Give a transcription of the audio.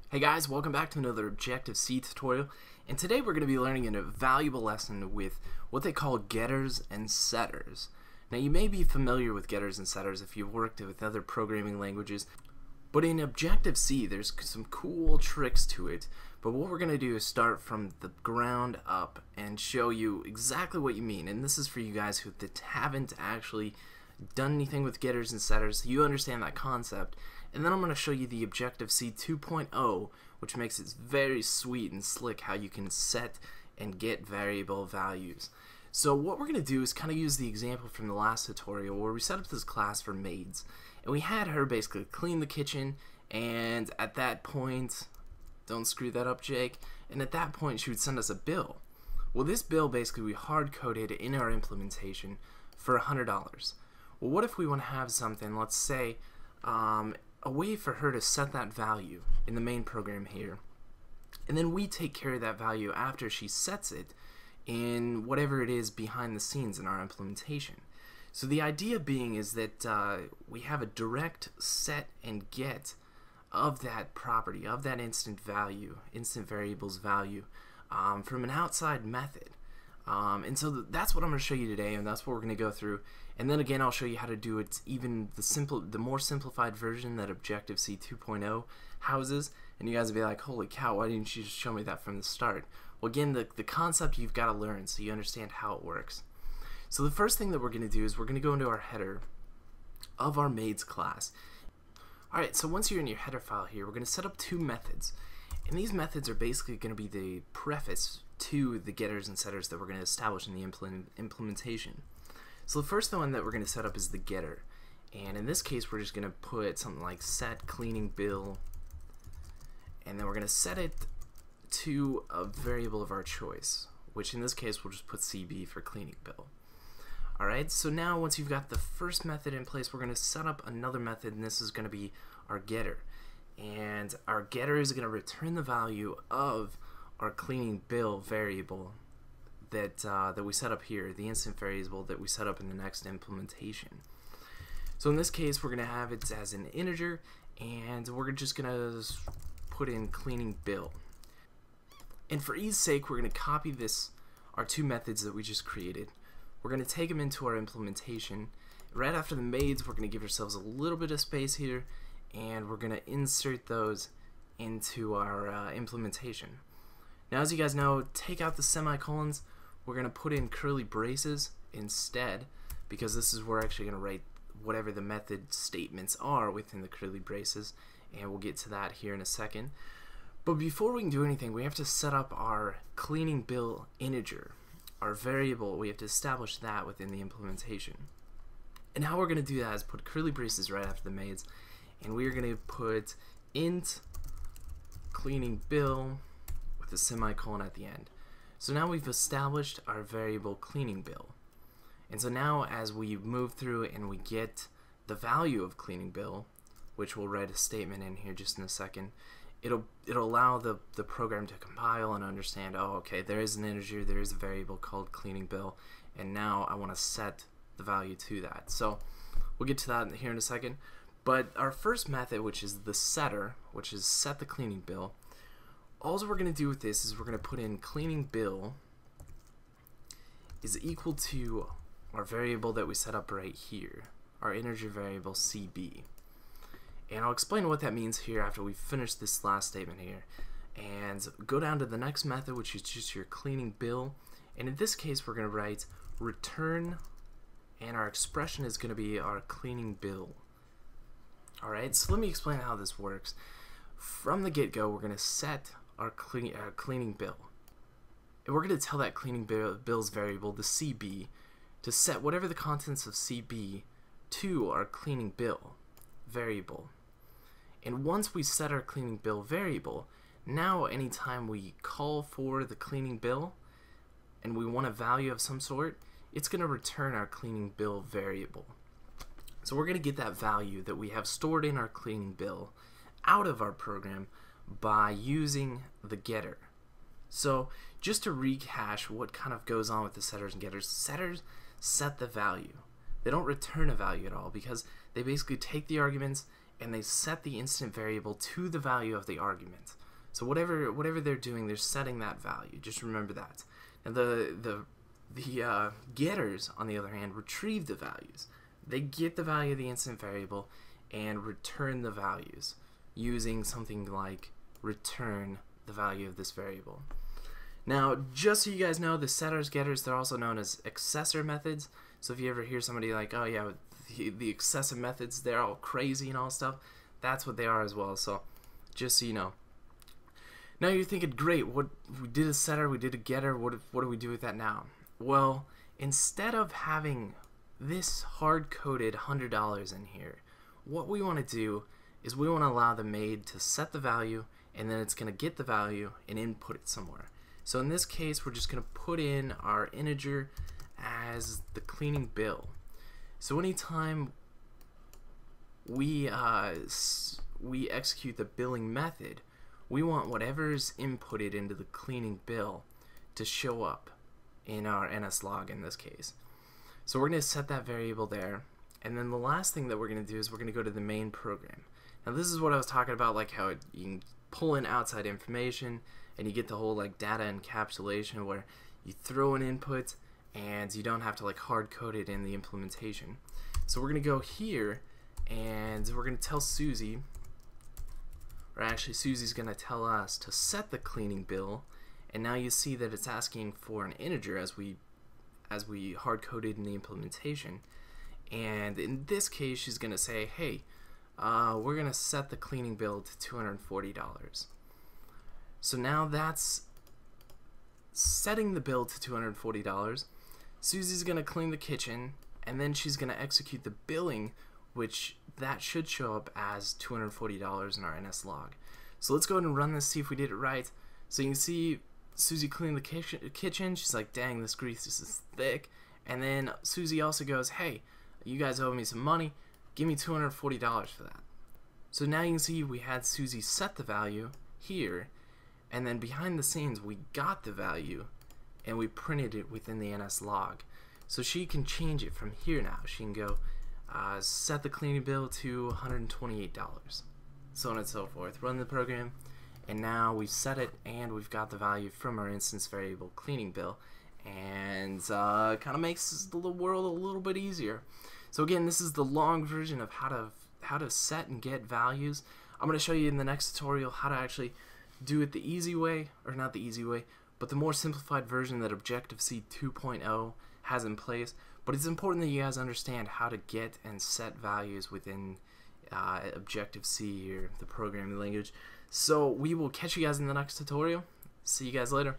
Hey guys, welcome back to another Objective-C tutorial, and today we're going to be learning a valuable lesson with what they call getters and setters. Now you may be familiar with getters and setters if you've worked with other programming languages, but in Objective-C there's some cool tricks to it. But what we're going to do is start from the ground up and show you exactly what you mean, and this is for you guys who haven't actually done anything with getters and setters, so you understand that concept. And then I'm going to show you the Objective-C 2.0, which makes it very sweet and slick how you can set and get variable values. So what we're going to do is kind of use the example from the last tutorial where we set up this class for maids, and we had her basically clean the kitchen, and at that point, don't screw that up, Jake, and at that point she would send us a bill. Well, this bill basically we hard-coded in our implementation for $100. Well, what if we want to have something, let's say, a way for her to set that value in the main program here, and then we take care of that value after she sets it in whatever it is behind the scenes in our implementation. So the idea being is that we have a direct set and get of that property, of that instant variable's value from an outside method. And so that's what I'm going to show you today, and that's what we're going to go through. And then again, I'll show you how to do it even the more simplified version that Objective-C 2.0 houses. And you guys will be like, holy cow, why didn't you just show me that from the start? Well, again, the concept you've got to learn so you understand how it works. So the first thing that we're going to do is we're going to go into our header of our maids class. Alright, so once you're in your header file here, we're going to set up two methods. And these methods are basically going to be the preface to the getters and setters that we're going to establish in the implementation. So the first one that we're going to set up is the getter, and in this case we're just going to put something like set cleaning bill, and then we're going to set it to a variable of our choice, which in this case we'll just put CB for cleaning bill. Alright, so now once you've got the first method in place, we're going to set up another method, and this is going to be our getter. And our getter is going to return the value of our cleaning bill variable that we set up here, the instant variable that we set up in the next implementation. So in this case, we're going to have it as an integer, and we're just going to put in cleaning bill. And for ease sake, we're going to copy our two methods that we just created. We're going to take them into our implementation. Right after the maids, we're going to give ourselves a little bit of space here, and we're going to insert those into our implementation. Now, as you guys know, take out the semicolons. We're going to put in curly braces instead, because this is where we're actually going to write whatever the method statements are within the curly braces, and we'll get to that here in a second. But before we can do anything, we have to set up our cleaning bill integer, our variable. We have to establish that within the implementation. And how we're going to do that is put curly braces right after the maids, and we're going to put int cleaning bill with a semicolon at the end. So now we've established our variable cleaning bill. And so now as we move through and we get the value of cleaning bill, which we'll write a statement in here just in a second, it'll allow the program to compile and understand, oh, okay, there is an integer, there is a variable called cleaning bill, and now I want to set the value to that. So we'll get to that here in a second. But our first method, which is the setter, which is set the cleaning bill, all we're going to do with this is we're going to put in cleaning bill is equal to our variable that we set up right here, our integer variable CB. And I'll explain what that means here after we finish this last statement here. And go down to the next method, which is just your cleaning bill. And in this case, we're going to write return, and our expression is going to be our cleaning bill. Alright, so let me explain how this works. From the get-go, we're going to set our cleaning bill. And we're going to tell that cleaning bill's variable, the CB, to set whatever the contents of CB to our cleaning bill variable. And once we set our cleaning bill variable, now anytime we call for the cleaning bill and we want a value of some sort, it's going to return our cleaning bill variable. So we're going to get that value that we have stored in our cleaning bill out of our program by using the getter. So just to rehash what kind of goes on with the setters and getters, setters set the value. They don't return a value at all because they basically take the arguments and they set the instant variable to the value of the argument. So whatever they're doing, they're setting that value. Just remember that. And the getters, on the other hand, retrieve the values. They get the value of the instant variable and return the values using something like return the value of this variable. Now, just so you guys know, the setters, getters, they're also known as accessor methods. So if you ever hear somebody like, oh yeah, the accessor methods, they're all crazy and all stuff, that's what they are as well. So just so you know. Now you're thinking, great, what we did a setter, we did a getter, what do we do with that now? Well, instead of having this hard-coded $100 in here, what we want to do is we want to allow the maid to set the value, and then it's going to get the value and input it somewhere. So in this case, we're just going to put in our integer as the cleaning bill. So anytime we execute the billing method, we want whatever's inputted into the cleaning bill to show up in our NSLog in this case. So we're going to set that variable there, and then the last thing that we're going to do is we're going to go to the main program. Now this is what I was talking about, like how you can pull in outside information and you get the whole like data encapsulation where you throw an input and you don't have to like hard code it in the implementation. So we're going to go here and we're going to tell Susie, or actually Susie's going to tell us to set the cleaning bill, and now you see that it's asking for an integer as we hard coded in the implementation. And in this case she's going to say, hey, we're going to set the cleaning bill to $240. So now that's setting the bill to $240. Susie's going to clean the kitchen, and then she's going to execute the billing, which that should show up as $240 in our NSLog. So let's go ahead and run this, see if we did it right. So you can see Susie cleaned the kitchen. She's like, dang, this grease is thick. And then Susie also goes, hey, you guys owe me some money. Give me $240 for that. So now you can see we had Susie set the value here, and then behind the scenes we got the value and we printed it within the NSLog. So she can change it from here now. She can go set the cleaning bill to $128, so on and so forth. Run the program, and now we've set it and we've got the value from our instance variable cleaning bill, and kind of makes the world a little bit easier. So again, this is the long version of how to set and get values. I'm going to show you in the next tutorial how to actually do it the easy way, or not the easy way, but the more simplified version that Objective-C 2.0 has in place. But it's important that you guys understand how to get and set values within Objective-C, or the programming language. So we will catch you guys in the next tutorial. See you guys later.